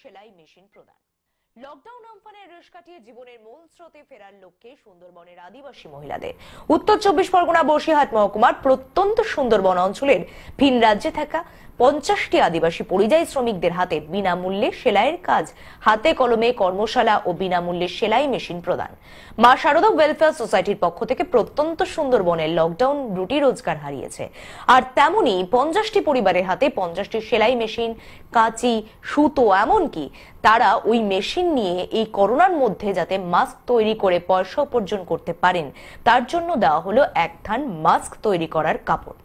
সেলাই মেশিন প্রদান। লকডাউন আমফানের রেশ কাটিয়ে জীবনের মূল স্রোতে ফেরার লক্ষ্যে সুন্দরবনের আদিবাসী মহিলাদের উত্তর 24 পরগনা বসিরহাট মহকুমার প্রত্যন্ত সুন্দরবন অঞ্চলের ভিন রাজ্যে থাকা 50টি আদিবাসী পরিযায়ী শ্রমিকদের হাতে বিনামূল্যে সেলাইয়ের কাজ, হাতে কলমে কর্মশালা ও বিনামূল্যে সেলাই মেশিন প্রদান। মা শারদা ওয়েলফেয়ার সোসাইটির পক্ষ থেকে প্রত্যন্ত সুন্দরবনের লকডাউন রুটি রোজগার হারিয়েছে। আর তেমনি 50টি পরিবারের হাতে 50টি সেলাই মেশিন, কাঁচি, সুতো, এমনকি তারা ওই মেশিন নিয়ে এই করোনার মধ্যে যাতে মাস্ক তৈরি করে পয়সা উপার্জন করতে পারেন তার জন্য দেওয়া হলো এক থান মাস্ক তৈরি করার কাপড়।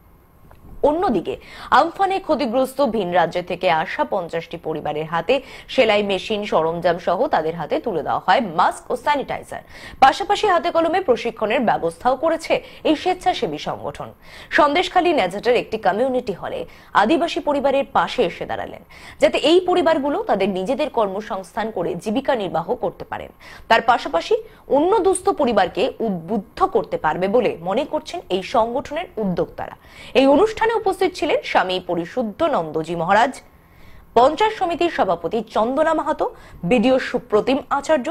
অন্যদিকে আমফানে ক্ষতিগ্রস্ত ভিন রাজ্য থেকে আসা 50টি পরিবারের হাতে সেলাই মেশিন, সরঞ্জাম সহ তাদের হাতে তুলে দেওয়া হয় মাস্ক ও স্যানিটাইজার। পাশাপাশি হাতে কলমে প্রশিক্ষণের ব্যবস্থাও করেছে এই স্বেচ্ছাসেবী সংগঠন। সন্দেশখালী ন্যাজাটের একটি কমিউনিটি হলে আদিবাসী পরিবারের পাশে এসে দাঁড়ালেন যাতে এই পরিবারগুলো তাদের নিজেদের কর্মসংস্থান করে জীবিকা নির্বাহ করতে পারেন। তার পাশাপাশি অন্য দুস্থ পরিবারকে উদ্বুদ্ধ করতে পারবে বলে মনে করছেন এই সংগঠনের উদ্যোক্তারা। এই অনুষ্ঠানে উপস্থিত ছিলেন স্বামী পরিশুদ্ধ নন্দজি মহারাজ, পঞ্চায়েত সমিতির সভাপতি চন্দনা মাহাতো, বিডিও সুপ্রতিম আচার্য,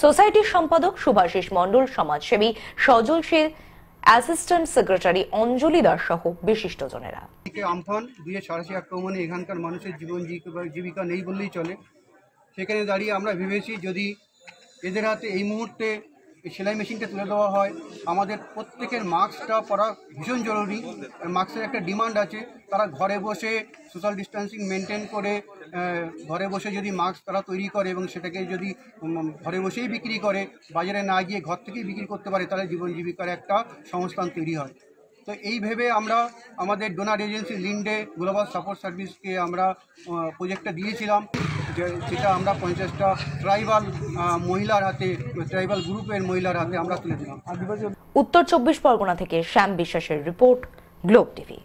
সোসাইটির সম্পাদক সুভাষিস মণ্ডল, সমাজসেবী সজল শীল, অ্যাসিস্ট্যান্ট সেক্রেটারি অঞ্জলি দাস সহ বিশিষ্টজনেরা। আমফান 2086 আক্রমণে এখানকার মানুষের জীবিকা নেই বললেই চলে। সেখানে দাঁড়িয়ে আমরা ভেবেছি যদি এদের হাতে এই মুহূর্তে সেলাই মেশিনটা তুলে দেওয়া হয়, আমাদের প্রত্যেকের মাস্কটা পরা ভীষণ জরুরি। মাস্কের একটা ডিমান্ড আছে। তারা ঘরে বসে সোশ্যাল ডিস্টেন্সিং মেনটেন করে ঘরে বসে যদি মাস্ক তারা তৈরি করে এবং সেটাকে যদি ঘরে বসেই বিক্রি করে, বাজারে না গিয়ে ঘর থেকেই বিক্রি করতে পারে, তাহলে জীবন জীবিকার একটা সংস্থান তৈরি হয়। তো এই ভেবে আমরা আমাদের donor agency Linde global support সার্ভিসকে আমরা প্রজেক্টটা দিয়েছিলাম, যেটা আমরা 50টা ট্রাইবাল মহিলার হাতে, ট্রাইবাল গ্রুপের মহিলার হাতে আমরা তুলে দিলাম। উত্তর 24 পরগনা থেকে শ্যাম বিশ্বাসের রিপোর্ট, গ্লোব টিভি।